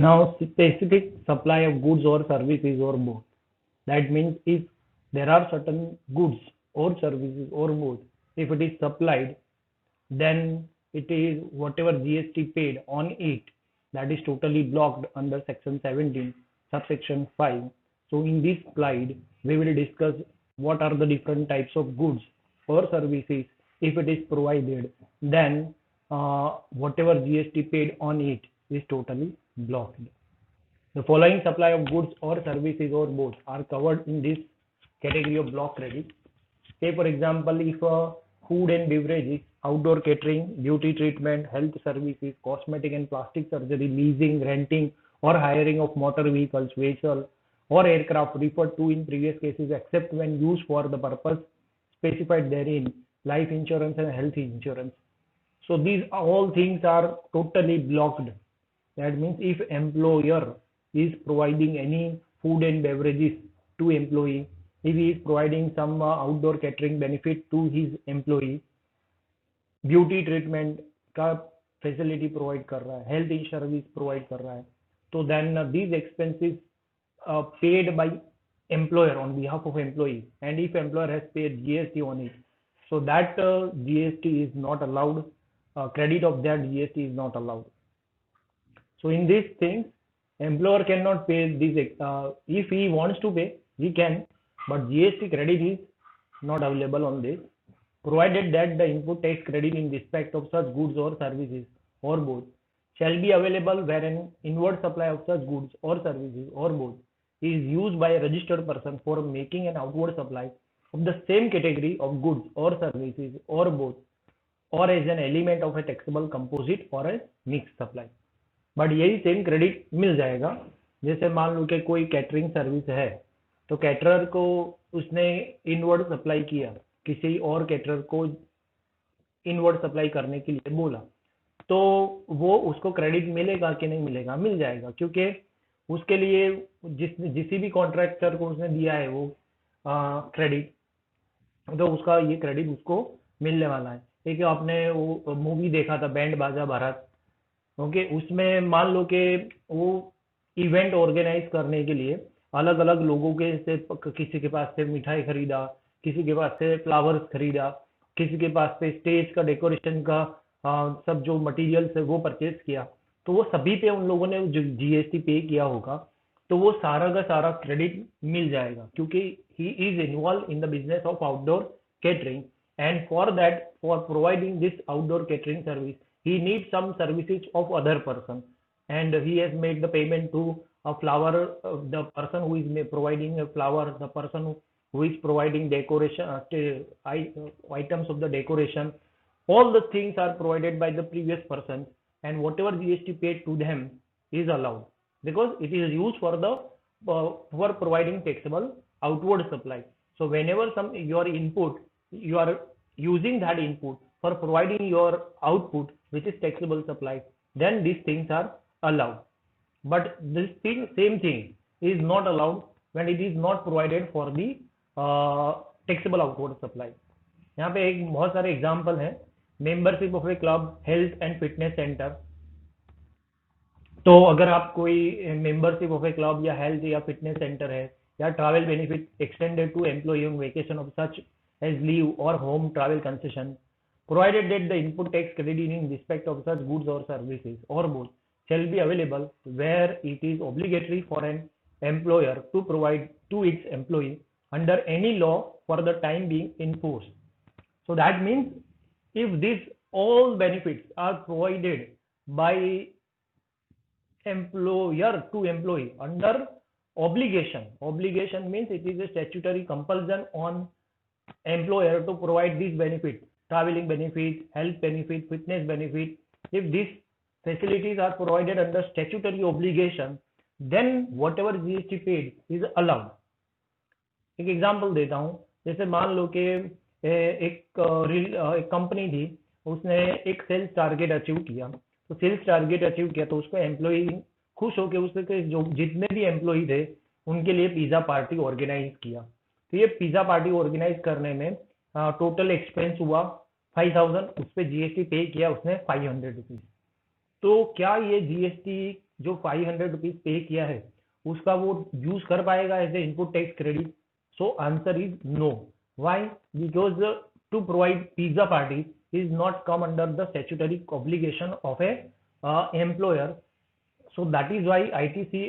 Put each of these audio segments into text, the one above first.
Now, specific supply of goods or services or both. That means if there are certain goods or services or both, if it is supplied, then it is whatever GST paid on it, that is totally blocked under section 17, subsection 5. So in this slide, we will discuss what are the different types of goods or services. If it is provided, then whatever GST paid on it is totally blocked. The following supply of goods or services or both are covered in this category of block credit. Say for example, if food and beverages, outdoor catering, beauty treatment, health services, cosmetic and plastic surgery, leasing, renting or hiring of motor vehicles, vessel or aircraft referred to in previous cases except when used for the purpose specified therein, life insurance and health insurance. So these all things are totally blocked. That means if employer is providing any food and beverages to employee, if he is providing some outdoor catering benefit to his employee, beauty treatment का facility provide कर रहा है, health insurance provide कर रहा है, तो then these expenses paid by employer on behalf of employee, and if employer has paid GST on it, so that GST is not allowed, credit of that GST is not allowed. So in these things, employer cannot pay this, if he wants to pay he can, but GST credit is not available on this, provided that the input tax credit in respect of such goods or services or both shall be available where an inward supply of such goods or services or both is used by a registered person for making an outward supply of the same category of goods or services or both, or as an element of a taxable composite or a mixed supply. But यही same credit मिल जाएगा। जैसे मान लो कि कोई catering service है, तो caterer को उसने इनवर्ड सप्लाई किया, किसी और कैटरर को इनवर्ड सप्लाई करने के लिए बोला, तो वो उसको क्रेडिट मिलेगा कि नहीं मिलेगा? मिल जाएगा, क्योंकि उसके लिए जिस भी कॉन्ट्रैक्टर को उसने दिया है वो क्रेडिट, तो उसका ये क्रेडिट उसको मिलने वाला है। एक आपने वो मूवी देखा था बैंड बाजा भारत, ओके, उसमें मान लो कि वो इवेंट ऑर्गेनाइज करने के लिए अलग अलग लोगों के से किसी के पास से मिठाई खरीदा, किसी के पास से फ्लावर्स खरीदा, किसी के पास से स्टेज का डेकोरेशन का सब जो मटेरियल्स है वो परचेज किया, तो वो सभी पे उन लोगों ने जो जीएसटी पे किया होगा, तो वो सारा का सारा क्रेडिट मिल जाएगा, क्योंकि he is involve in the business of outdoor catering, and for that, for providing this outdoor catering service, he needs some services of other person, and he has made the payment to a flower, the person who is providing a flower, the person who is providing decoration, items of the decoration, all the things are provided by the previous person, and whatever GST paid to them is allowed, because it is used for the for providing taxable outward supply. So whenever your input, you are using that input for providing your output which is taxable supply, then these things are allowed. But this same thing is not allowed when it is not provided for the taxable outward supply. यहाँ पे एक बहुत सारे examples हैं। Membership of a club, health and fitness centre, तो अगर आप कोई मेंबरशिप ऑफ ए क्लब या हेल्थ या फिटनेस सेंटर है, या travel benefit extended to employee on vacation of such as leave or home travel concession, provided that the input tax credit in respect of such goods or services or both shall be available where it is obligatory for an employer to provide to its employee under any law for the time being in force. So that means if these all benefits are provided by employer to employee under obligation means it is a statutory compulsion on employer to provide these benefits, traveling benefit, health benefit, fitness benefit. If these facilities are provided under statutory obligation, then whatever GST paid is allowed. एक example देता हूँ, जैसे मान लो कि एक company थी, उसने एक सेल्स टारगेट अचीव किया, तो सेल्स टारगेट अचीव किया तो उसको एम्प्लॉई खुश होकर उसके जो जितने भी एम्प्लॉई थे उनके लिए पिज्जा पार्टी ऑर्गेनाइज किया। तो ये पिज्जा पार्टी ऑर्गेनाइज करने में टोटल एक्सपेंस हुआ 5000, उस पर जीएसटी पे किया उसने 500 रुपीज। तो क्या ये जीएसटी जो 500 रुपीज पे किया है उसका वो यूज कर पाएगा as a input tax credit? So answer is no. Why? Because to provide pizza party is not come under the statutory obligation of a employer. So that is why ITC,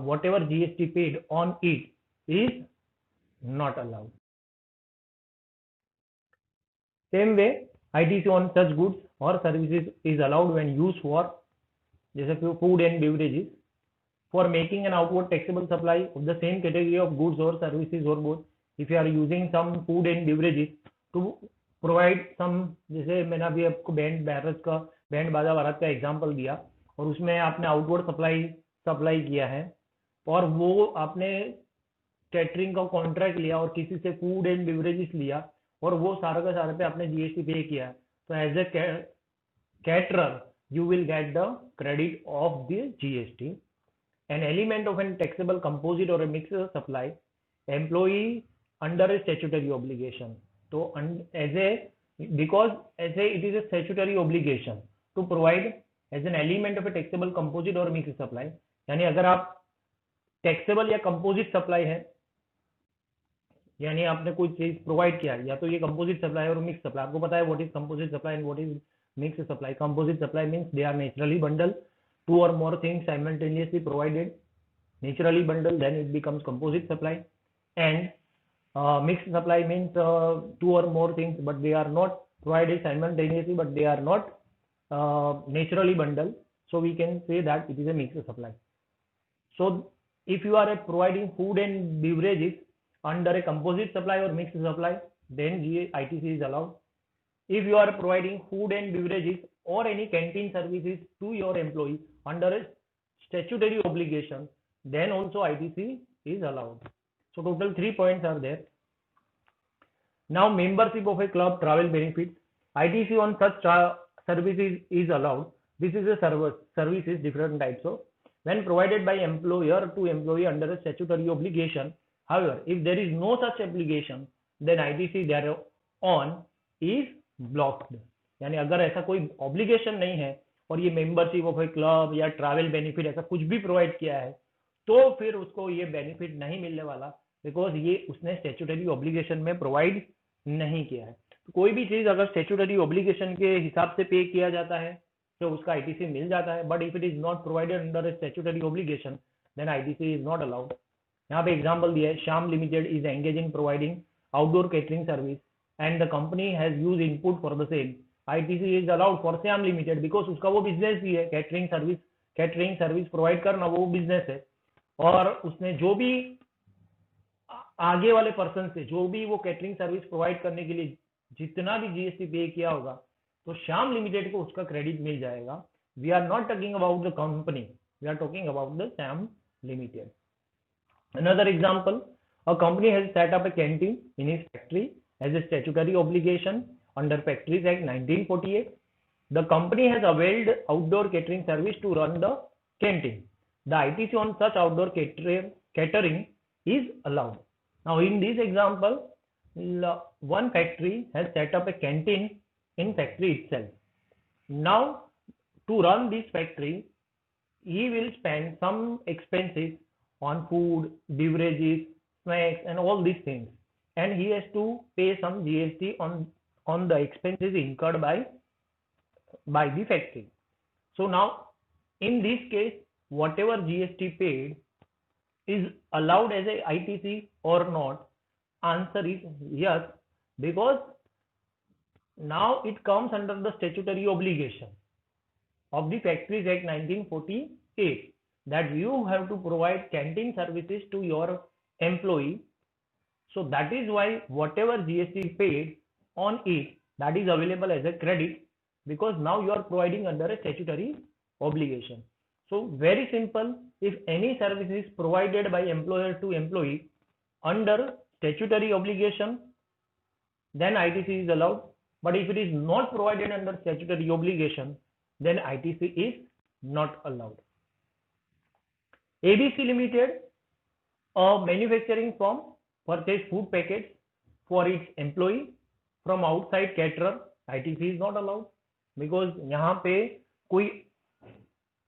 whatever GST paid on it is not allowed. Same way, ITC on such goods or services is allowed when used for, जैसे food and beverages, for making an outward taxable supply of the same category of goods or services or both. If you are using some food and beverages to provide some, जैसे मैंने अभी आपको band बाजा बारात का example दिया और उसमें आपने आउटवर्ड सप्लाई किया है और वो आपने कैटरिंग का कॉन्ट्रैक्ट लिया और किसी से फूड एंड बेवरेजेस लिया और वो सारा का सारा पे आपने जीएसटी पे किया, तो as a caterer you will get the credit of the GST. An element of an taxable composite or a mixed supply, employee under a statutory obligation. So because as a it is a statutory obligation to provide as an element of a taxable composite or mixed supply. यानी अगर आप taxable या composite supply है, यानी आपने कोई चीज provide किया या तो ये कंपोजिट सप्लाई और मिक्स सप्लाई. आपको पता है what is composite supply and what is mixed supply. Composite supply means they are naturally bundled, two or more things simultaneously provided, naturally bundled, then it becomes composite supply. And mixed supply means two or more things but they are not provided simultaneously, but they are not naturally bundled, so we can say that it is a mixed supply. So if you are providing food and beverages under a composite supply or mixed supply, then ITC is allowed. If you are providing food and beverages or any canteen services to your employee under a statutory obligation, then also ITC is allowed. So total 3 points are there. Now membership of a club, travel benefits, ITC on such services is allowed. This is a services different types of when provided by employer to employee under a statutory obligation. However, if there is no such obligation, then ITC thereon is blocked. यानी अगर ऐसा कोई obligation नहीं है और ये membership of a club या travel benefit ऐसा कुछ भी प्रोवाइड किया है तो फिर उसको ये बेनिफिट नहीं मिलने वाला, बिकॉज ये उसने स्टैट्यूटरी ऑब्लिगेशन में प्रोवाइड नहीं किया है. तो कोई भी चीज अगर स्टैट्यूटरी ऑब्लिगेशन के हिसाब से पे किया जाता है तो उसका आईटीसी मिल जाता है. But if it is not provided under a statutory obligation then ITC is not allowed. यहाँ पे एग्जाम्पल दिया है, Shyam limited is engage in providing outdoor catering service and the company has used input for the same. ITC is allowed for Siam Limited because उसका वो business भी है, catering service provide करना वो बिजनेस है और उसने जो भी आगे वाले पर्सन से जो भी वो कैटरिंग सर्विस प्रोवाइड करने के लिए जितना भी जीएसटी पे किया होगा तो श्याम लिमिटेड को उसका क्रेडिट मिल जाएगा. We are not talking about the company, we are talking about the Shyam limited. Another example, a company has set up a canteen in its factory as a statutory obligation under Factories Act 1948. The company has availed outdoor catering service to run the canteen. The ITC on such outdoor catering is allowed. Now in this example, one factory has set up a canteen in factory itself. Now to run this factory, he will spend some expenses on food, beverages, snacks and all these things. And he has to pay some GST on the expenses incurred by the factory. So now in this case, whatever GST paid is allowed as a ITC or not? Answer is yes, because now it comes under the statutory obligation of the Factories Act 1948 that you have to provide canteen services to your employee. So that is why whatever GST paid on it, that is available as a credit, because now you are providing under a statutory obligation. So very simple, if any service is provided by employer to employee under statutory obligation, then ITC is allowed. But if it is not provided under statutory obligation, then ITC is not allowed. ABC Limited, a manufacturing firm, purchase food packets for its employee from outside caterer. ITC is not allowed because यहाँ पे कोई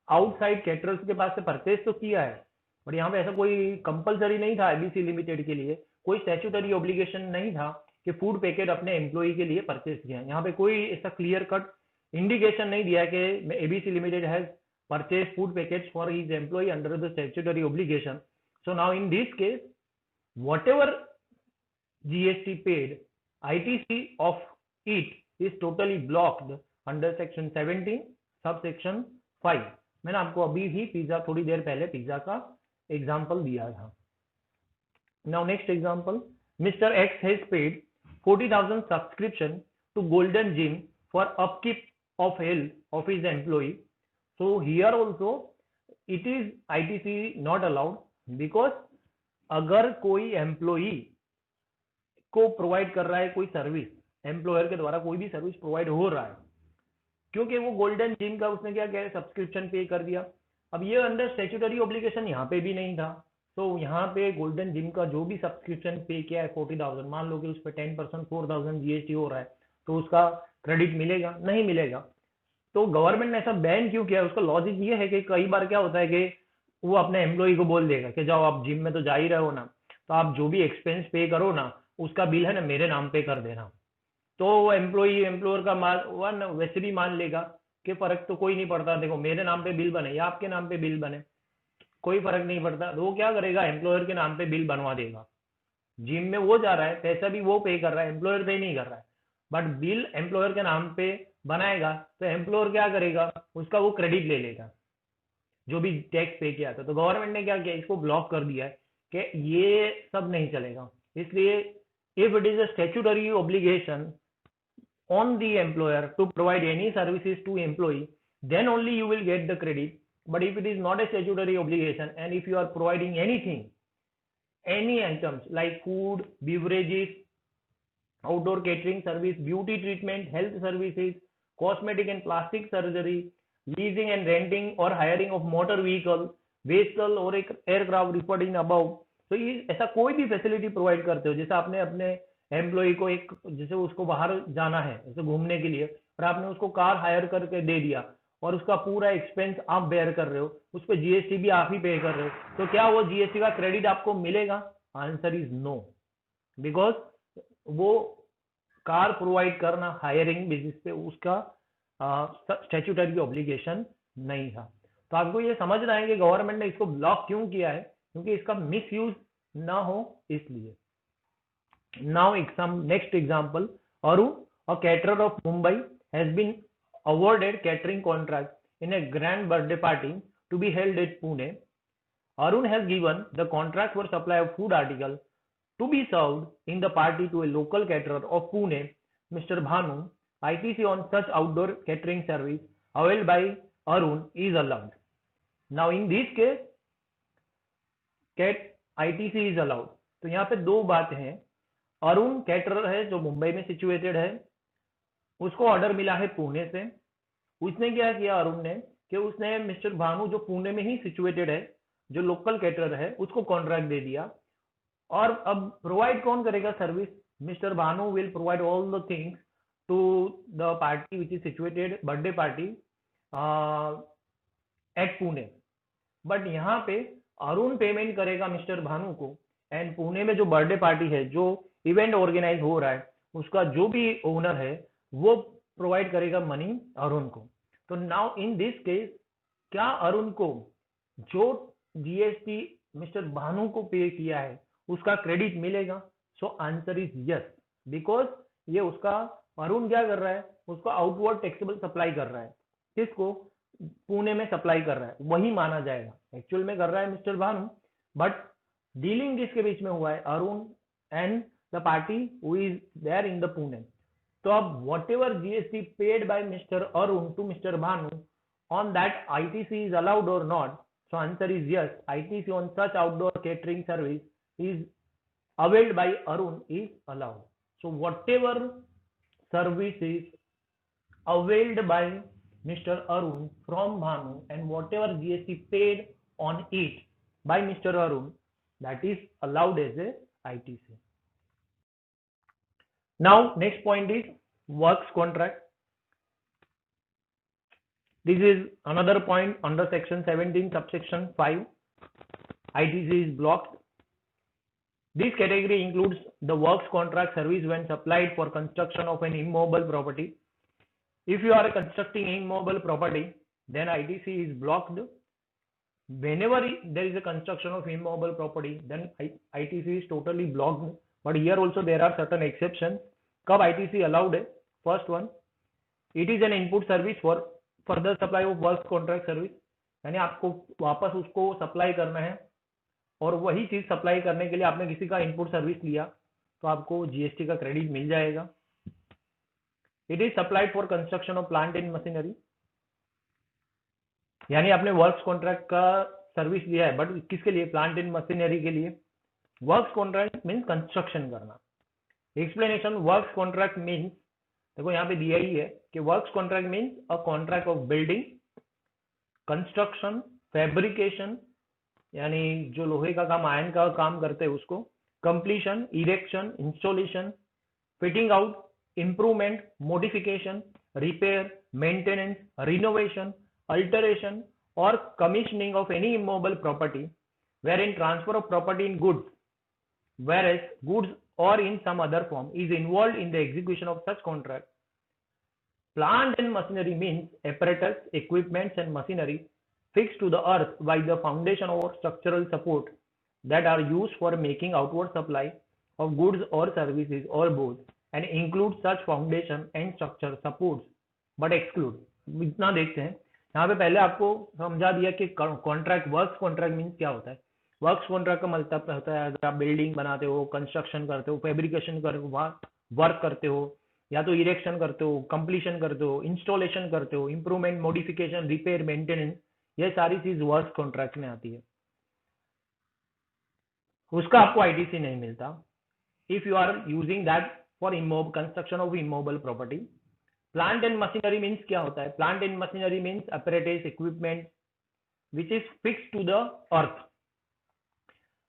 outside caterers के पास से purchase तो किया है, but यहाँ पे ऐसा कोई कंपलसरी नहीं था एबीसी लिमिटेड के लिए, कोई स्टैट्यूटरी ऑब्लिगेशन नहीं था कि फूड पैकेट अपने एम्प्लॉई के लिए परचेज किया है। यहाँ पे कोई ऐसा क्लियर कट इंडिकेशन नहीं दिया कि ABC limited has purchase food packets for his employee under the statutory obligation. So now in this case whatever GST paid, ITC of it is totally blocked under section 17 subsection 5। मैंने आपको अभी ही pizza थोड़ी देर पहले pizza का example दिया था। Now next example, Mr. X has paid 40,000 subscription to Golden Gym for upkeep of health of his employee. So here also it is ITC not allowed because अगर कोई एम्प्लॉई को provide कर रहा है कोई सर्विस, एम्प्लॉयर के द्वारा कोई भी सर्विस प्रोवाइड हो रहा है, क्योंकि वो गोल्डन जिम का उसने क्या किया, सब्सक्रिप्शन पे कर दिया। अब ये अंडर स्टैट्यूटरी ऑब्लिगेशन यहाँ पे भी नहीं था, तो यहाँ पे गोल्डन जिम का जो भी सब्सक्रिप्शन पे किया है 40,000, मान लो कि उस पर 10% 4,000 जीएसटी हो रहा है, तो उसका क्रेडिट मिलेगा? नहीं मिलेगा। तो गवर्नमेंट ने ऐसा बैन क्यों किया? उसका लॉजिक ये है कि कई बार क्या होता है कि वो अपने एम्प्लॉय को बोल देगा कि जाओ आप जिम में तो जा ही रहे हो ना, तो आप जो भी एक्सपेंस पे करो ना उसका बिल है ना मेरे नाम पे कर देना। तो एम्प्लॉयर का वन वैसे भी मान लेगा कि फर्क तो कोई नहीं पड़ता, देखो मेरे नाम पे बिल बने या आपके नाम पे बिल बने कोई फर्क नहीं पड़ता। तो वो क्या करेगा, एम्प्लॉयर के नाम पे बिल बनवा देगा। जिम में वो जा रहा है, पैसा भी वो पे कर रहा है, एम्प्लॉयर पे नहीं कर रहा है, बट बिल एम्प्लॉयर के नाम पे बनाएगा तो एम्प्लॉयर क्या करेगा, उसका वो क्रेडिट ले लेगा जो भी टैक्स पे किया था। तो गवर्नमेंट ने क्या किया, इसको ब्लॉक कर दिया है कि ये सब नहीं चलेगा। इसलिए if it is a statutory obligation on the employer to provide any services to employee, then only you will get the credit. But if it is not a statutory obligation and if you are providing anything, any items like food, beverages, outdoor catering service, beauty treatment, health services, cosmetic and plastic surgery, leasing and renting or hiring of motor vehicle, vessel or aircraft referred in above, तो ये ऐसा कोई भी facility provide करते हो, जैसे आपने अपने एम्प्लॉय को एक, जैसे उसको बाहर जाना है जैसे घूमने के लिए, और आपने उसको कार हायर करके दे दिया और उसका पूरा एक्सपेंस आप बेयर कर रहे हो, उस पर जीएसटी भी आप ही पे कर रहे हो, तो क्या वो जीएसटी का क्रेडिट आपको मिलेगा? आंसर इज नो, बिकॉज वो कार प्रोवाइड करना हायरिंग बेसिस पे उसका स्टैट्यूटरी ऑब्लिगेशन नहीं था। तो आपको ये समझना है कि गवर्नमेंट ने इसको ब्लॉक क्यों किया है, क्योंकि इसका मिस यूज ना हो इसलिए। Now next example, Arun a caterer of Mumbai has been awarded catering contract in a grand birthday party to be held at Pune. Arun has given the contract for supply of food article to be served in the party to a local caterer of Pune, Mr. Bhanu. ITC on such outdoor catering service availed by Arun is allowed. Now in this case, ITC is allowed. तो यहाँ पे दो बातें हैं। Arun caterer है जो मुंबई में situated है, उसको ऑर्डर मिला है पुणे से। उसने क्या किया अरुण ने कि उसने मिस्टर भानु जो पुणे में ही सिचुएटेड है, जो लोकल कैटरर है, उसको कॉन्ट्रैक्ट दे दिया। और अब प्रोवाइड कौन करेगा service? Mister Bhanu will provide all the things to the party which is situated, birthday party at Pune. But यहाँ पे अरुण पेमेंट करेगा मिस्टर भानु को, एंड पुणे में जो बर्थडे पार्टी है, जो इवेंट ऑर्गेनाइज हो रहा है, उसका जो भी ओनर है वो प्रोवाइड करेगा मनी अरुण को। तो नाउ इन दिस केस, क्या अरुण को जो जीएसटी मिस्टर भानु को पे किया है उसका क्रेडिट मिलेगा? सो आंसर इज यस, बिकॉज ये उसका, अरुण क्या कर रहा है, उसको आउटवर्ड टैक्सेबल सप्लाई कर रहा है। किसको? पुणे में सप्लाई कर रहा है, वही माना जाएगा। एक्चुअल में कर रहा है मिस्टर भानु, बट डीलिंग किसके बीच में हुआ है? Arun and the party who is there in the Pune. तो अब whatever GST paid by mister Arun to mister Bhanu, on that ITC is allowed or not? So answer is yes, ITC on such outdoor catering service is availed by Arun is allowed. So whatever service is availed by Mr. Arun from Bhanu and whatever GST paid on it by Mr. Arun, that is allowed as a ITC. Now next point is works contract. This is another point under section 17 subsection 5. ITC is blocked. This category includes the works contract service when supplied for construction of an immobile property. If you are constructing immobile property, then ITC is blocked. Whenever there is a construction of immobile property, then ITC is totally blocked. But here also there are certain exceptions. कब ITC allowed है? First one, it is an input service for further supply of works contract service. यानी आपको वापस उसको supply करना है और वही चीज सप्लाई करने के लिए आपने किसी का इनपुट सर्विस लिया तो आपको जीएसटी का क्रेडिट मिल जाएगा. It is supplied for construction of plant and machinery. यानी आपने वर्क्स कॉन्ट्रैक्ट का सर्विस लिया है, बट किसके लिए? प्लांट एंड मशीनरी के लिए. वर्क्स कॉन्ट्रैक्ट मीन्स कंस्ट्रक्शन करना. एक्सप्लेनेशन, वर्क्स कॉन्ट्रैक्ट मीन्स, देखो यहाँ पे दिया ही है कि works contract means a contract of building, construction, fabrication, यानी जो लोहे का काम, आयरन का काम करते हैं उसको, completion, erection, installation, fitting out, improvement, modification, repair, maintenance, renovation, alteration or commissioning of any immobile property wherein transfer of property in goods, whereas goods or in some other form is involved in the execution of such contract. Plant and machinery means apparatus, equipments and machinery fixed to the earth by the foundation or structural support that are used for making outward supply of goods or services or both, and include such foundation and structure supports but exclude. इतना देखते हैं यहाँ पे. पहले आपको समझा दिया कि कॉन्ट्रैक्ट, वर्क्स कॉन्ट्रैक्ट मीन्स क्या होता है. वर्क्स कॉन्ट्रैक्ट का मतलब होता है अगर आप बिल्डिंग बनाते हो, कंस्ट्रक्शन करते हो, फैब्रिकेशन वर्क करते हो, या तो इरेक्शन करते हो, कंप्लीशन करते हो, इंस्टॉलेशन करते हो, इंप्रूवमेंट, मॉडिफिकेशन, रिपेयर, मेंटेनेंस, ये सारी चीज वर्क्स कॉन्ट्रैक्ट में आती है. उसका आपको आईटीसी नहीं मिलता if you are using that for construction of immovable property. Plant and machinery means क्या होता है? Plant and machinery means apparatus, equipment which is fixed to the earth,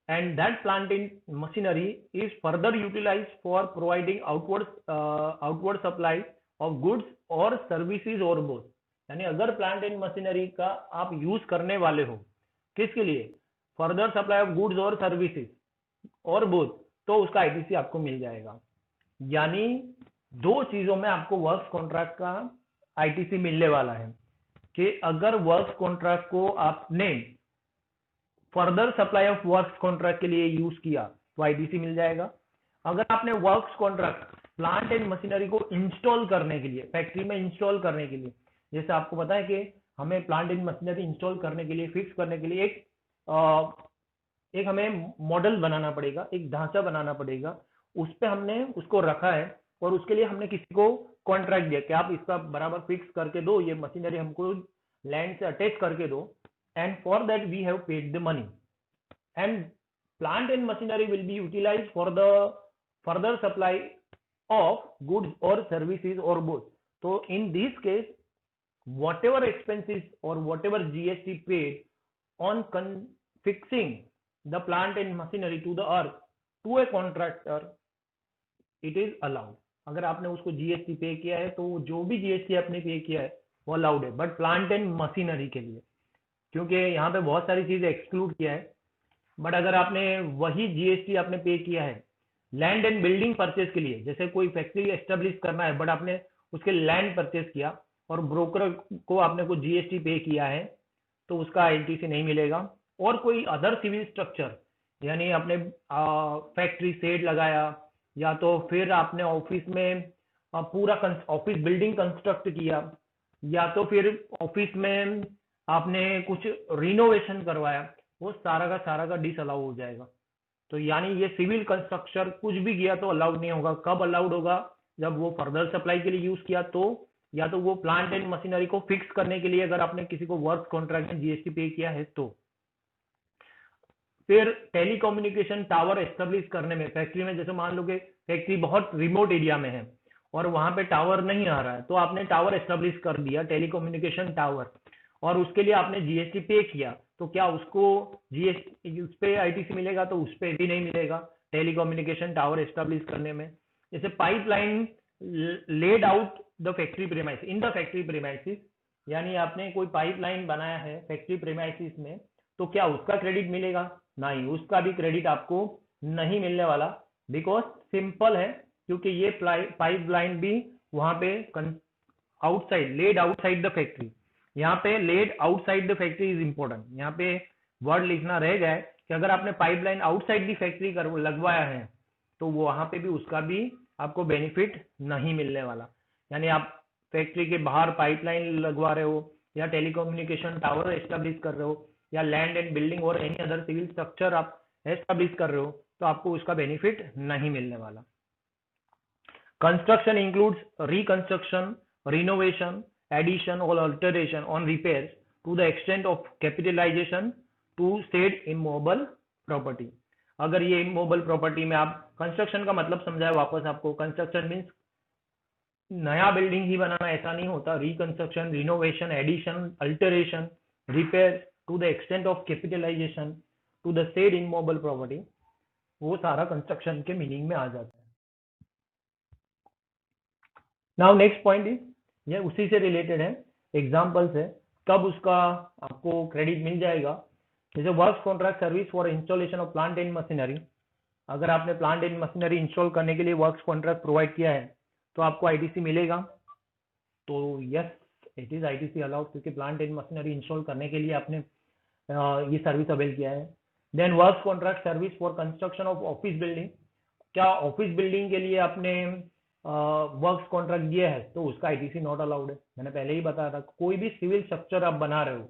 and that plant and machinery is further utilized for providing outward supply of goods or services or both. यानी अगर plant and machinery का आप use करने वाले हो किसके लिए? Further supply of goods और सर्विसेज और बोथ, तो उसका आईटीसी आपको मिल जाएगा. यानी दो चीजों में आपको वर्क्स कॉन्ट्रैक्ट का आईटीसी मिलने वाला है कि अगर वर्क्स कॉन्ट्रैक्ट को आपने further supply of works contract के लिए यूज किया तो आईटीसी मिल जाएगा. अगर आपने works contract plant and machinery को इंस्टॉल करने के लिए, फैक्ट्री में इंस्टॉल करने के लिए, जैसे आपको पता है कि हमें प्लांट एंड मशीनरी इंस्टॉल करने के लिए, फिक्स करने के लिए एक हमें मॉडल बनाना पड़ेगा, एक ढांचा बनाना पड़ेगा. उस पर हमने उसको रखा है और उसके लिए हमने किसी को कॉन्ट्रैक्ट दिया कि आप इसका बराबर फिक्स करके दो, ये मशीनरी हमको लैंड से अटैच करके दो, and for that we have paid the money, and plant and machinery will be utilized for the further supply of goods और सर्विसेज और बोथ. तो in this case whatever expenses or whatever GST paid on fixing the plant and machinery to the earth to a contractor, it is allowed. अगर आपने उसको GST पे किया है तो जो भी जीएसटी आपने पे किया है वो अलाउड है, बट प्लांट एंड मशीनरी के लिए, क्योंकि यहाँ पे बहुत सारी चीजें एक्सक्लूड किया है. बट अगर आपने वही जीएसटी आपने पे किया है लैंड एंड बिल्डिंग परचेज के लिए, जैसे कोई फैक्ट्री एस्टेब्लिश करना है बट आपने उसके लैंड परचेज किया और ब्रोकर को आपने कुछ जीएसटी पे किया है तो उसका आईटीसी नहीं मिलेगा. और कोई अदर सिविल स्ट्रक्चर, यानी आपने फैक्ट्री शेड लगाया, या तो फिर आपने ऑफिस में पूरा ऑफिस बिल्डिंग कंस्ट्रक्ट किया, या तो फिर ऑफिस में आपने कुछ रिनोवेशन करवाया, वो सारा का डिसअलाउ हो जाएगा. तो यानी ये सिविल कंस्ट्रक्शन कुछ भी किया तो अलाउड नहीं होगा. कब अलाउड होगा? जब वो फर्दर सप्लाई के लिए यूज किया तो, या तो वो प्लांट एंड मशीनरी को फिक्स करने के लिए अगर आपने किसी को वर्क कॉन्ट्रैक्ट में जीएसटी पे किया है तो. फिर टेलीकम्युनिकेशन टावर एस्टेब्लिश करने में, फैक्ट्री में जैसे मान लो कि फैक्ट्री बहुत रिमोट एरिया में है और वहां पे टावर नहीं आ रहा है, तो आपने टावर एस्टेब्लिश कर दिया, टेलीकम्युनिकेशन टावर, और उसके लिए आपने जीएसटी पे किया, तो क्या उसको जीएसटी उस पे आईटीसी मिलेगा? तो उस पे भी नहीं मिलेगा टेलीकम्युनिकेशन टावर एस्टेब्लिश करने में. जैसे pipeline laid out the factory premises, in the factory premises, यानी आपने कोई पाइपलाइन बनाया है फैक्ट्री प्रेमाइसिस में, तो क्या उसका क्रेडिट मिलेगा? नहीं, उसका भी क्रेडिट आपको नहीं मिलने वाला। बिकॉज सिंपल है, क्योंकि ये पाइपलाइन भी वहां पे outside, laid outside the factory. यहाँ पे laid outside the factory is important. यहाँ पे वर्ड लिखना रह गया है कि अगर आपने पाइपलाइन आउटसाइड दी फैक्ट्री लगवाया है, तो वो वहां पे भी उसका भी आपको बेनिफिट नहीं मिलने वाला। यानी आप फैक्ट्री के बाहर पाइपलाइन लगवा रहे हो, या टेलीकम्युनिकेशन टावर एस्टेब्लिश कर रहे हो, या लैंड एंड बिल्डिंग और एनी अदर सिविल स्ट्रक्चर आप एस्टेब्लिश कर रहे हो, तो आपको उसका बेनिफिट नहीं मिलने वाला। Construction includes reconstruction, renovation, addition or alteration on repairs to the extent of capitalization to said immobile property। अगर ये इमोबल प्रॉपर्टी में आप कंस्ट्रक्शन का मतलब समझाए वापस आपको, कंस्ट्रक्शन मीन्स नया बिल्डिंग ही बनाना ऐसा नहीं होता। Reconstruction, renovation, addition, alteration, repair to the extent of capitalisation to the said immovable property, वो सारा कंस्ट्रक्शन के मीनिंग में आ जाता है। नाउ नेक्स्ट पॉइंट इज, ये उसी से रिलेटेड है, एग्जाम्पल्स है कब उसका आपको क्रेडिट मिल जाएगा। जैसे works contract service for installation of plant and machinery. अगर आपने प्लांट एंड मशीनरी इंस्टॉल करने के लिए वर्क्स कॉन्ट्रैक्ट प्रोवाइड किया है, तो आपको आईटीसी मिलेगा। तो yes, it is ITC allowed, क्योंकि प्लांट एंड मशीनरी इंस्टॉल करने के लिए आपने ये सर्विस अवेल किया है। Then works contract service for construction of office building. क्या ऑफिस बिल्डिंग के लिए आपने वर्क्स कॉन्ट्रैक्ट दिया है, तो उसका आईटीसी नॉट अलाउड है। मैंने पहले ही बताया था, कोई भी सिविल स्ट्रक्चर आप बना रहे हो,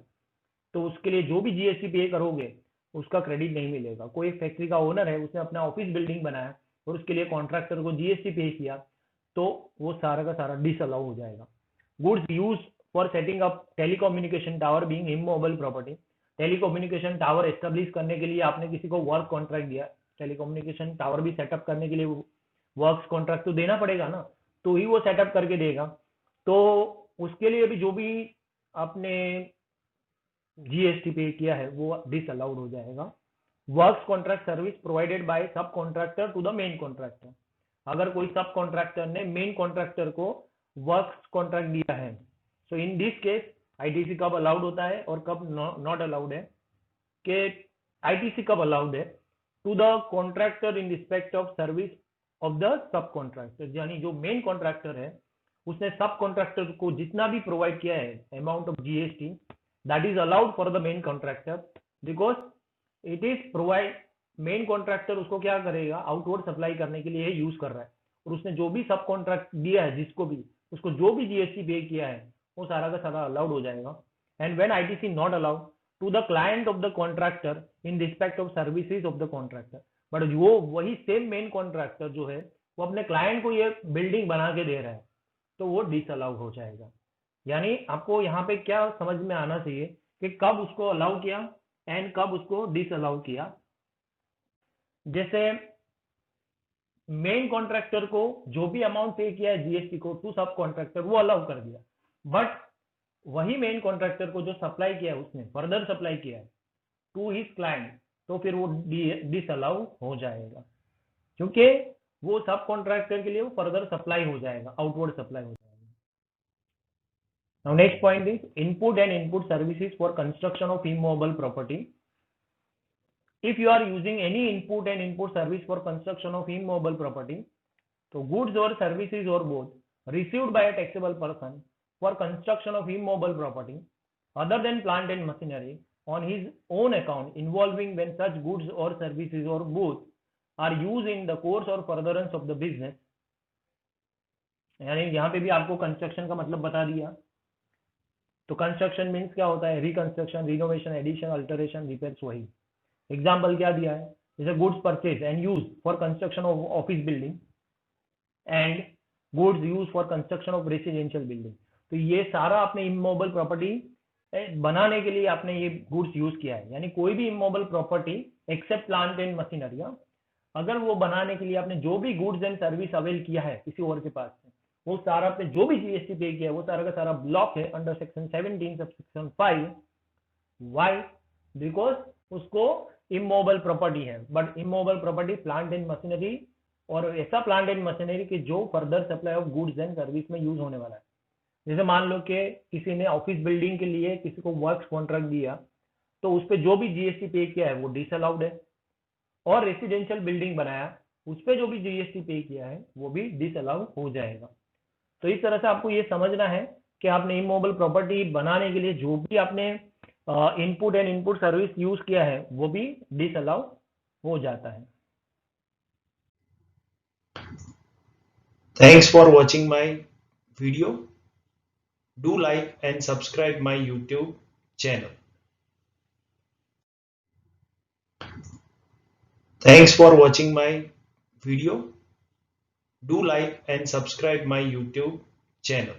तो उसके लिए जो भी जीएसटी पे करोगे, उसका क्रेडिट नहीं मिलेगा। कोई फैक्ट्री का ओनर है, उसने अपना ऑफिस बिल्डिंग बनाया और उसके लिए कॉन्ट्रैक्टर को जीएसटी पे किया, तो वो सारा का सारा डिसअलाउ हो जाएगा। Goods use for setting up telecommunication tower being immovable property. Telecommunication tower establish करने के लिए आपने किसी को वर्क कॉन्ट्रैक्ट दिया, टेलीकम्युनिकेशन टावर भी सेटअप करने के लिए वर्क्स कॉन्ट्रैक्ट तो देना पड़ेगा ना, तो ही वो सेटअप करके देगा। तो उसके लिए भी जो भी आपने जीएसटी पे किया है वो डिसअलाउड हो जाएगा। Works contract service provided by sub contractor to the main contractor. अगर कोई सब कॉन्ट्रैक्टर ने मेन कॉन्ट्रैक्टर को वर्क्स कॉन्ट्रैक्ट दिया है, so in this case ITC कब अलाउड होता है और कब नॉट अलाउड है। कि आईटीसी कब अलाउड है, to the contractor in respect of service of the sub contractor. यानी जो मेन कॉन्ट्रैक्टर है, उसने सब कॉन्ट्रैक्टर को जितना भी प्रोवाइड किया है amount of GST, that is allowed for the main contractor, because it is provide, main contractor उसको क्या करेगा, आउटवर्ड सप्लाई करने के लिए यूज कर रहा है, और उसने जो भी सब कॉन्ट्रैक्ट दिया है, जिसको भी, उसको जो भी जीएसटी पे किया है, वो सारा का सारा अलाउड हो जाएगा। And when ITC not allowed to the client of the contractor in respect of services of the contractor. But वो वही सेम मेन कॉन्ट्रैक्टर जो है, वो अपने क्लाइंट को ये बिल्डिंग बना के दे रहा है, तो वो डिसअलाउ हो जाएगा। यानी आपको यहाँ पे क्या समझ में आना चाहिए कि कब उसको अलाउ किया एंड कब उसको डिसअलाउ किया। जैसे मेन कॉन्ट्रैक्टर को जो भी अमाउंट पे किया है जीएसटी को टू सब कॉन्ट्रैक्टर, वो अलाउ कर दिया। बट वही मेन कॉन्ट्रैक्टर को जो सप्लाई किया है, उसने फर्दर सप्लाई किया है टू हिज क्लाइंट, तो फिर वो डिसअलाउ हो जाएगा, क्योंकि वो सब कॉन्ट्रैक्टर के लिए वो फर्दर सप्लाई हो जाएगा, आउटवर्ड सप्लाई हो जाएगा। Now next point is input and input services for construction of immovable property. If you are using any input and input service for construction of immovable property, so goods or services or both received by a taxable person for construction of immovable property other than plant and machinery on his own account, involving when such goods or services or both are used in the course or furtherance of the business। यानी यहाँ पे भी आपको construction का मतलब बता दिया। तो कंस्ट्रक्शन मीन्स क्या होता है, reconstruction, renovation, addition, alteration, repairs, वही। एग्जाम्पल क्या दिया है, जैसे goods purchase and use for construction of office building and goods use for construction of residential building. तो ये सारा आपने इमोबल प्रॉपर्टी बनाने के लिए आपने ये गुड्स यूज किया है। यानी कोई भी immovable property except plant and machinery, अगर वो बनाने के लिए आपने जो भी गुड्स एंड सर्विस अवेल किया है किसी और के पास से, वो सारा पे जो भी जीएसटी पे किया है, वो सारा का सारा ब्लॉक है under section 17 sub section 5। Why? Because उसको इमोबल प्रॉपर्टी है। But immovable property plant and machinery, और ऐसा प्लांट एंड मशीनरी की जो further supply of goods and service में यूज होने वाला है। जैसे मान लो कि किसी ने ऑफिस बिल्डिंग के लिए किसी को वर्क्स कॉन्ट्रैक्ट दिया, तो उस पे जो भी जीएसटी पे किया है वो डिसअलाउड है। और रेसिडेंशियल बिल्डिंग बनाया, उस पे जो भी जीएसटी पे किया है वो भी डिसअलाउ हो जाएगा। तो इस तरह से आपको ये समझना है कि आपने इमूवेबल प्रॉपर्टी बनाने के लिए जो भी आपने input and input service use किया है वो भी डिसअलाउ हो जाता है। Thanks for watching my video. Do like and subscribe my YouTube channel. Thanks for watching my video. Do like and subscribe my YouTube channel.